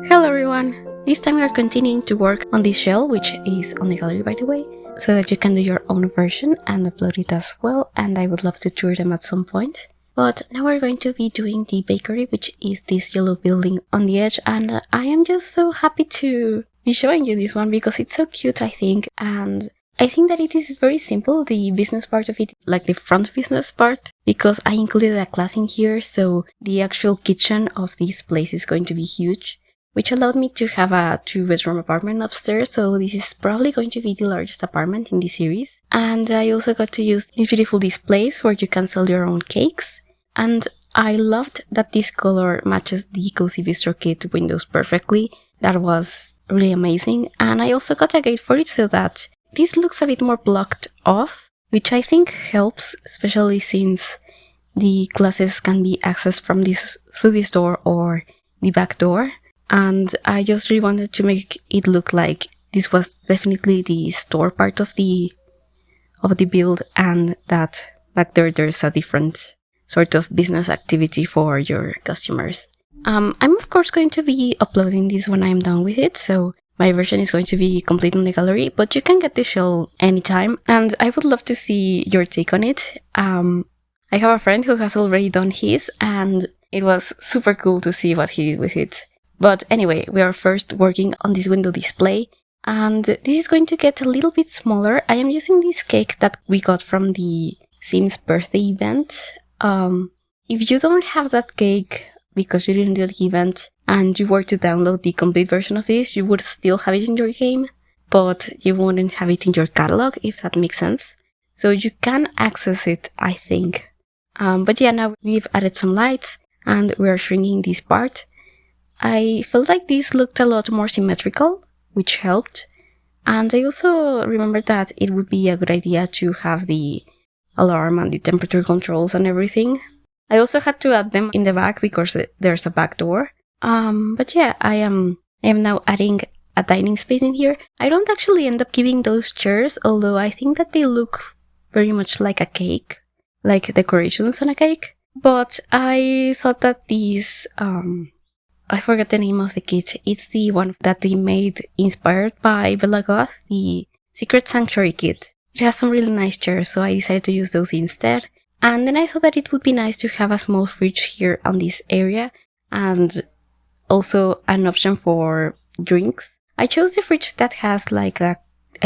Hello everyone! This time we are continuing to work on this shell, which is on the gallery by the way, so that you can do your own version and upload it as well, and I would love to tour them at some point. But now we're going to be doing the bakery, which is this yellow building on the edge, and I am just so happy to be showing you this one because it's so cute, I think, and I think that it is very simple, the business part of it, like the front business part, because I included a class in here, so the actual kitchen of this place is going to be huge, which allowed me to have a 2-bedroom apartment upstairs, so this is probably going to be the largest apartment in this series. And I also got to use these beautiful displays where you can sell your own cakes, and I loved that this color matches the Cozy Bistro Kit windows perfectly. That was really amazing, and I also got a gate for it so that this looks a bit more blocked off, which I think helps, especially since the classes can be accessed from through this door or the back door. And I just really wanted to make it look like this was definitely the store part of the build, and that back there's a different sort of business activity for your customers. I'm of course going to be uploading this when I'm done with it, so my version is going to be complete on the gallery, but you can get the shell anytime, and I would love to see your take on it. I have a friend who has already done his, and it was super cool to see what he did with it. But anyway, we are first working on this window display, and this is going to get a little bit smaller. I am using this cake that we got from the Sims birthday event. If you don't have that cake because you didn't do the event and you were to download the complete version of this, you would still have it in your game, but you wouldn't have it in your catalog, if that makes sense. So you can access it, I think. But yeah, now we've added some lights and we're shrinking this part. I felt like this looked a lot more symmetrical, which helped, and I also remembered that it would be a good idea to have the alarm and the temperature controls and everything. I also had to add them in the back because there's a back door. But yeah, I am now adding a dining space in here. I don't actually end up keeping those chairs, although I think that they look very much like a cake, like decorations on a cake. But I thought that these I forgot the name of the kit. It's the one that they made inspired by Bella Goth, the Secret Sanctuary kit. It has some really nice chairs, so I decided to use those instead. And then I thought that it would be nice to have a small fridge here on this area, and also an option for drinks. I chose the fridge that has like I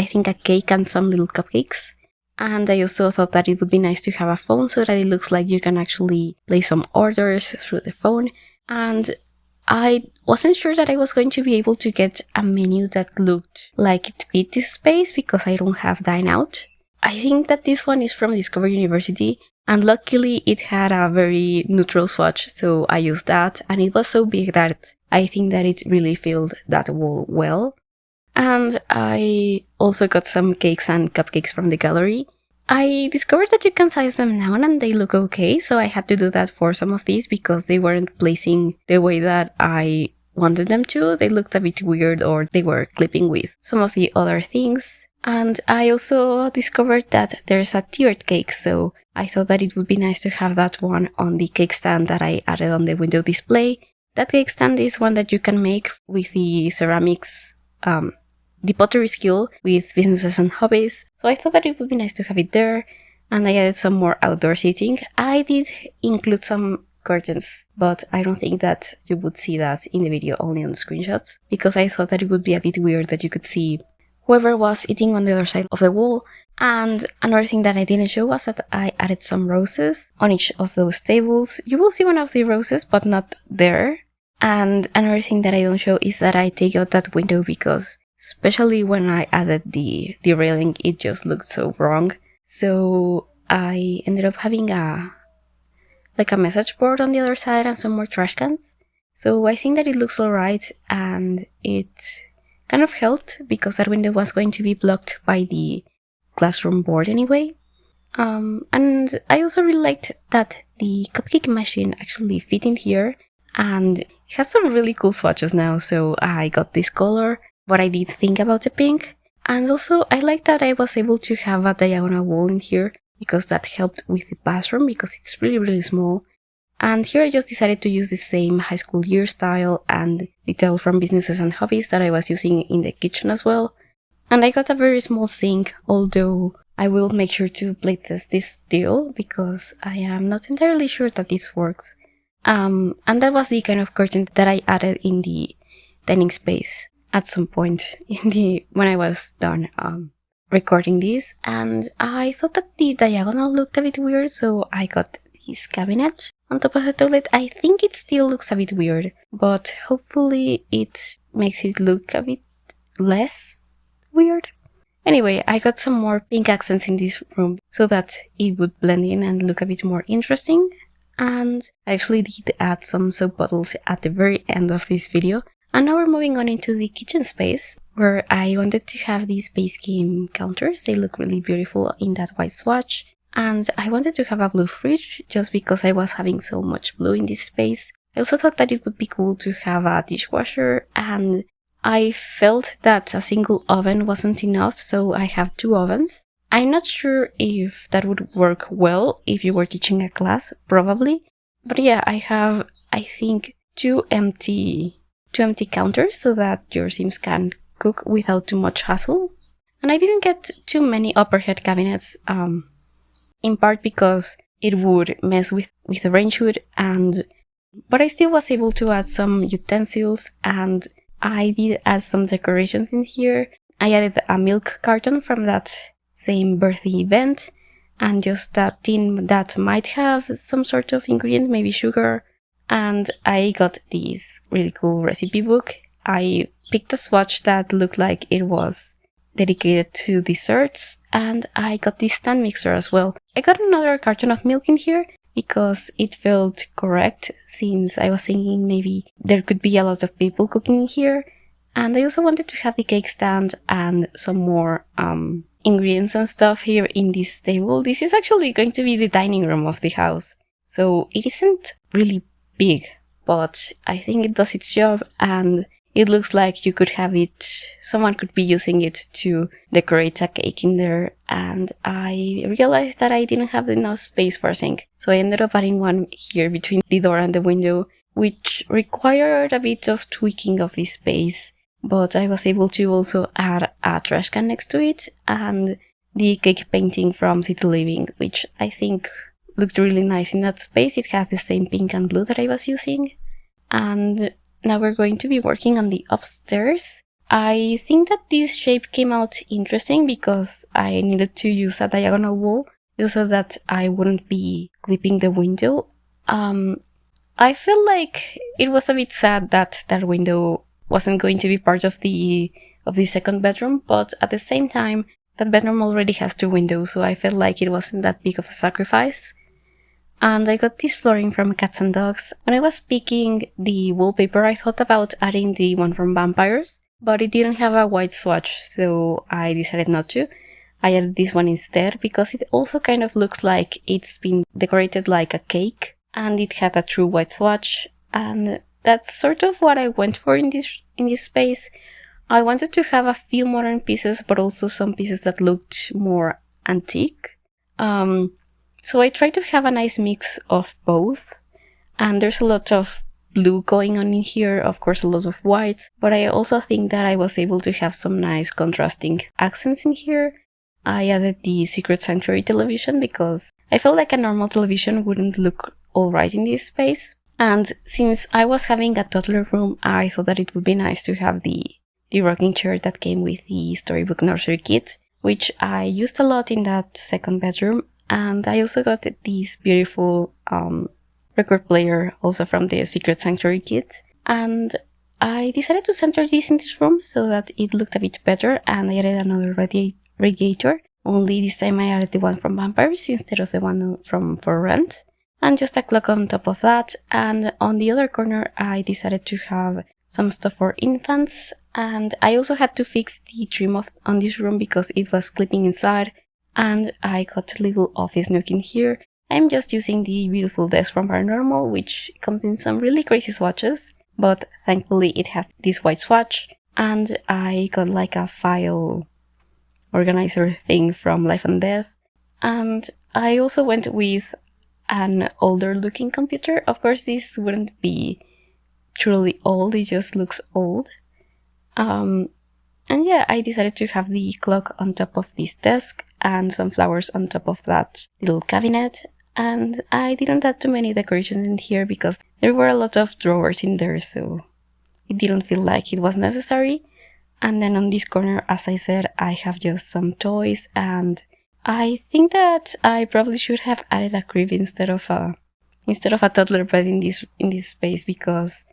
think a cake and some little cupcakes. And I also thought that it would be nice to have a phone so that it looks like you can actually place some orders through the phone. And I wasn't sure that I was going to be able to get a menu that looked like it fit this space because I don't have Dine Out. I think that this one is from Discover University, and luckily it had a very neutral swatch, so I used that, and it was so big that I think that it really filled that wall well. And I also got some cakes and cupcakes from the gallery. I discovered that you can size them down and they look okay, so I had to do that for some of these because they weren't placing the way that I wanted them to. They looked a bit weird, or they were clipping with some of the other things. And I also discovered that there's a tiered cake, so I thought that it would be nice to have that one on the cake stand that I added on the window display. That cake stand is one that you can make with the ceramics, the pottery skill with Businesses and Hobbies, so I thought that it would be nice to have it there, and I added some more outdoor seating. I did include some curtains, but I don't think that you would see that in the video, only on the screenshots, because I thought that it would be a bit weird that you could see whoever was eating on the other side of the wall. And another thing that I didn't show was that I added some roses on each of those tables. You will see one of the roses, but not there. And another thing that I don't show is that I take out that window because especially when I added the railing, it just looked so wrong. So I ended up having a message board on the other side and some more trash cans. So I think that it looks alright, and it kind of helped because that window was going to be blocked by the classroom board anyway. And I also really liked that the cupcake machine actually fit in here, and it has some really cool swatches now, so I got this color. But I did think about the pink, and also I like that I was able to have a diagonal wall in here because that helped with the bathroom because it's really small, And here I just decided to use the same high school year style and detail from Businesses and Hobbies that I was using in the kitchen as well. And I got a very small sink, although I will make sure to playtest this still because I am not entirely sure that this works. And that was the kind of curtain that I added in the dining space at some point when I was done recording this, and I thought that the diagonal looked a bit weird, so I got this cabinet on top of the toilet. I think it still looks a bit weird, but hopefully it makes it look a bit less weird. Anyway, I got some more pink accents in this room so that it would blend in and look a bit more interesting, and I actually did add some soap bottles at the very end of this video. And now we're moving on into the kitchen space, where I wanted to have these base game counters. They look really beautiful in that white swatch. And I wanted to have a blue fridge, just because I was having so much blue in this space. I also thought that it would be cool to have a dishwasher, and I felt that a single oven wasn't enough, so I have 2 ovens. I'm not sure if that would work well if you were teaching a class, probably. But yeah, I have, I think, 2 empty counters so that your Sims can cook without too much hassle. And I didn't get too many overhead cabinets, in part because it would mess with the range hood, but I still was able to add some utensils, and I did add some decorations in here. I added a milk carton from that same birthday event, and just that tin that might have some sort of ingredient, maybe sugar. And I got this really cool recipe book. I picked a swatch that looked like it was dedicated to desserts, and I got this stand mixer as well. I got another carton of milk in here because it felt correct, since I was thinking maybe there could be a lot of people cooking in here. And I also wanted to have the cake stand and some more ingredients and stuff here in this table. This is actually going to be the dining room of the house, so it isn't really big, but I think it does its job, and it looks like you could have it, someone could be using it to decorate a cake in there. And I realized that I didn't have enough space for a sink, so I ended up adding one here between the door and the window, which required a bit of tweaking of this space, but I was able to also add a trash can next to it, and the cake painting from City Living, which I think looked really nice in that space. It has the same pink and blue that I was using. And now we're going to be working on the upstairs. I think that this shape came out interesting because I needed to use a diagonal wall just so that I wouldn't be clipping the window. I feel like it was a bit sad that that window wasn't going to be part of the second bedroom, but at the same time, that bedroom already has 2 windows, so I felt like it wasn't that big of a sacrifice. And I got this flooring from Cats and Dogs. When I was picking the wallpaper, I thought about adding the one from Vampires, but it didn't have a white swatch, so I decided not to. I added this one instead because it also kind of looks like it's been decorated like a cake, and it had a true white swatch, and that's sort of what I went for in this space. I wanted to have a few modern pieces, but also some pieces that looked more antique. So I tried to have a nice mix of both, and there's a lot of blue going on in here, of course a lot of white, but I also think that I was able to have some nice contrasting accents in here. I added the Secret Sanctuary television because I felt like a normal television wouldn't look alright in this space, and since I was having a toddler room, I thought that it would be nice to have the rocking chair that came with the storybook nursery kit, which I used a lot in that second bedroom. And I also got this beautiful record player also from the Secret Sanctuary kit. And I decided to center this in this room so that it looked a bit better, and I added another radiator. Only this time I added the one from Vampires instead of the one from For Rent. And just a clock on top of that. And on the other corner I decided to have some stuff for infants. And I also had to fix the trim on this room because it was clipping inside. And I got a little office nook in here. I'm just using the beautiful desk from Paranormal, which comes in some really crazy swatches, but thankfully it has this white swatch. And I got like a file organizer thing from Life and Death. And I also went with an older looking computer. Of course, this wouldn't be truly old, it just looks old. And yeah, I decided to have the clock on top of this desk and some flowers on top of that little cabinet. And I didn't add too many decorations in here because there were a lot of drawers in there, so it didn't feel like it was necessary. And then on this corner, as I said, I have just some toys, and I think that I probably should have added a crib instead of a toddler bed in this space, because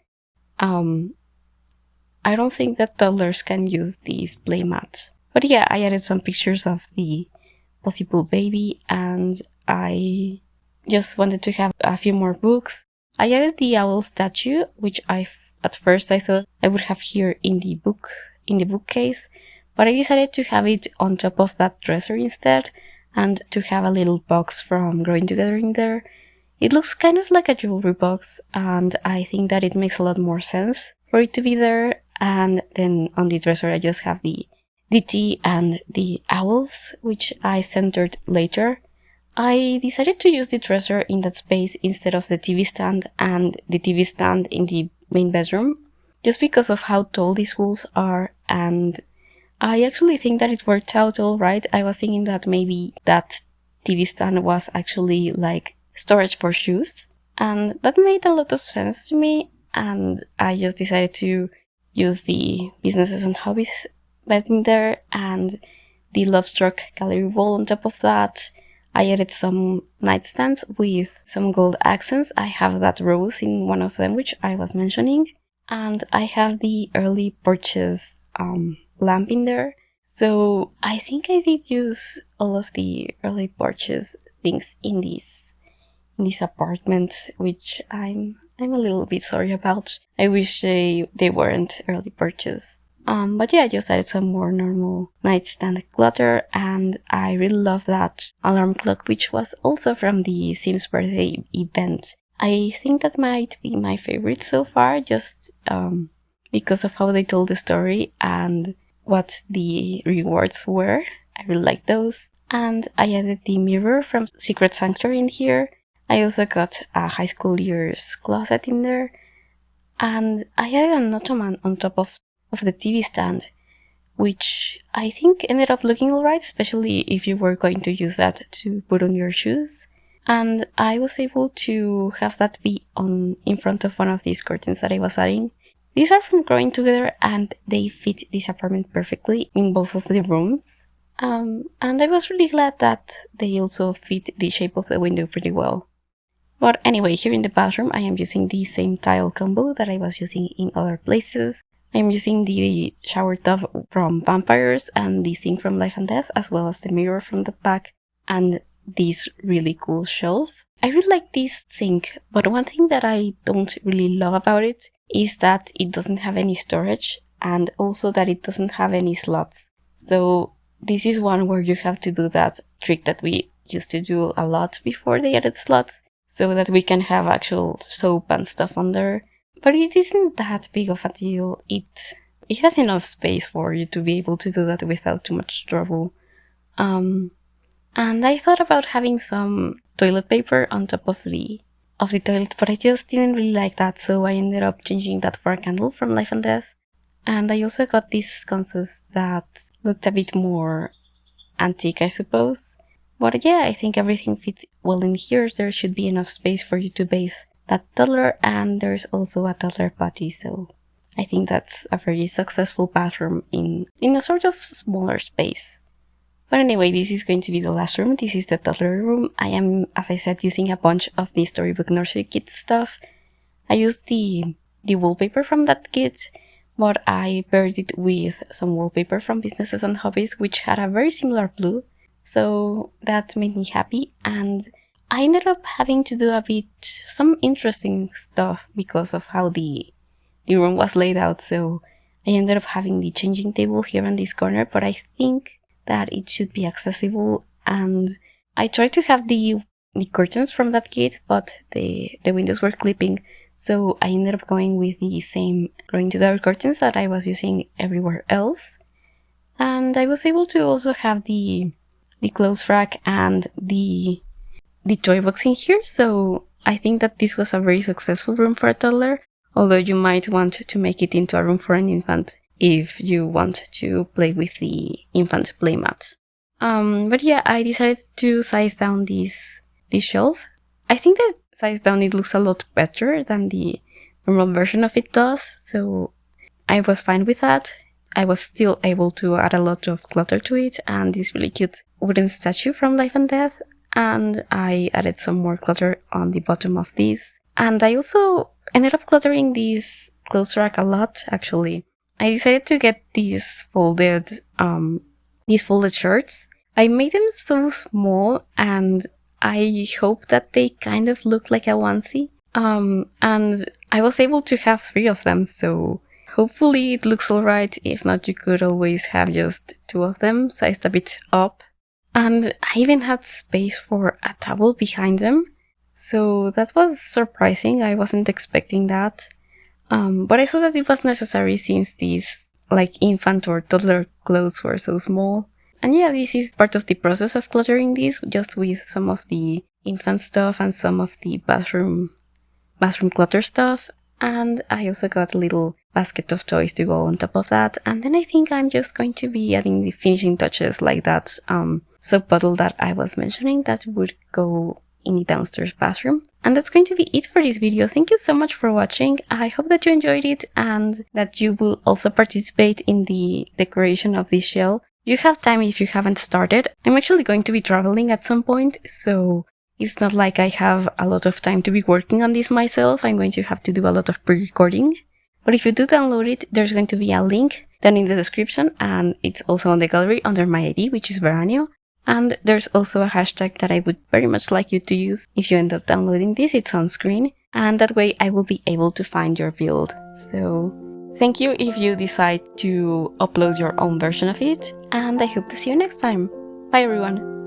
I don't think that toddlers can use these play mats. But yeah, I added some pictures of the possible baby, and I just wanted to have a few more books. I added the owl statue, which at first I thought I would have here in the bookcase, but I decided to have it on top of that dresser instead, and to have a little box from Growing Together in there. It looks kind of like a jewelry box, and I think that it makes a lot more sense for it to be there. And then on the dresser I just have the tea and the owls, which I centered later. I decided to use the dresser in that space instead of the TV stand and the TV stand in the main bedroom, just because of how tall these walls are, and I actually think that it worked out all right. I was thinking that maybe that TV stand was actually like storage for shoes, and that made a lot of sense to me, and I just decided to use the Businesses and Hobbies bed in there and the Love Struck gallery wall on top of that. I added some nightstands with some gold accents. I have that rose in one of them, which I was mentioning. And I have the early purchase lamp in there. So I think I did use all of the early purchase things in this apartment, which I'm a little bit sorry about. I wish they weren't early purchase. But yeah, I just added some more normal nightstand clutter, and I really love that alarm clock, which was also from the Sims birthday event. I think that might be my favorite so far, just because of how they told the story and what the rewards were. I really like those. And I added the mirror from Secret Sanctuary in here. I also got a high school year's closet in there. And I added an ottoman on top of the TV stand, which I think ended up looking alright, especially if you were going to use that to put on your shoes. And I was able to have that be in front of one of these curtains that I was adding. These are from Growing Together, and they fit this apartment perfectly in both of the rooms. And I was really glad that they also fit the shape of the window pretty well. But anyway, here in the bathroom I am using the same tile combo that I was using in other places. I'm using the shower tub from Vampires and the sink from Life and Death, as well as the mirror from the back and this really cool shelf. I really like this sink, but one thing that I don't really love about it is that it doesn't have any storage, and also that it doesn't have any slots. So this is one where you have to do that trick that we used to do a lot before they added slots, so that we can have actual soap and stuff on there. But it isn't that big of a deal. It has enough space for you to be able to do that without too much trouble. And I thought about having some toilet paper on top of the toilet, but I just didn't really like that, so I ended up changing that for a candle from Life and Death. And I also got these sconces that looked a bit more antique, I suppose. But yeah, I think everything fits well in here. There should be enough space for you to bathe that toddler, and there's also a toddler potty, so I think that's a very successful bathroom in a sort of smaller space. But anyway, this is going to be the last room. This is the toddler room. I am, as I said, using a bunch of the Storybook Nursery Kit stuff. I used the wallpaper from that kit, but I paired it with some wallpaper from Businesses and Hobbies, which had a very similar blue, so that made me happy. And I ended up having to do some interesting stuff because of how the room was laid out, so I ended up having the changing table here in this corner, but I think that it should be accessible, and I tried to have the curtains from that kit, but the windows were clipping, so I ended up going with the same Growing Together curtains that I was using everywhere else. And I was able to also have the clothes rack and the the toy box in here, so I think that this was a very successful room for a toddler, although you might want to make it into a room for an infant if you want to play with the infant playmat. But yeah, I decided to size down this shelf. I think that size down it looks a lot better than the normal version of it does, so I was fine with that. I was still able to add a lot of clutter to it, and this really cute wooden statue from Life and Death, and I added some more clutter on the bottom of this. And I also ended up cluttering this clothes rack a lot, actually. I decided to get these folded shirts. I made them so small, and I hope that they kind of look like a onesie. And I was able to have 3 of them, so hopefully it looks alright. If not, you could always have just 2 of them, sized a bit up. And I even had space for a towel behind them, so that was surprising. I wasn't expecting that. But I thought that it was necessary since these infant or toddler clothes were so small. And yeah, this is part of the process of cluttering these, just with some of the infant stuff and some of the bathroom clutter stuff. And I also got a little basket of toys to go on top of that. And then I think I'm just going to be adding the finishing touches, like that soap bottle that I was mentioning that would go in the downstairs bathroom. And that's going to be it for this video. Thank you so much for watching. I hope that you enjoyed it and that you will also participate in the decoration of this shell. You have time if you haven't started. I'm actually going to be traveling at some point, so it's not like I have a lot of time to be working on this myself. I'm going to have to do a lot of pre-recording. But if you do download it, there's going to be a link down in the description, and it's also on the gallery under my ID, which is Veranio. And there's also a hashtag that I would very much like you to use if you end up downloading this. It's on screen, and that way I will be able to find your build. So thank you if you decide to upload your own version of it, and I hope to see you next time. Bye everyone!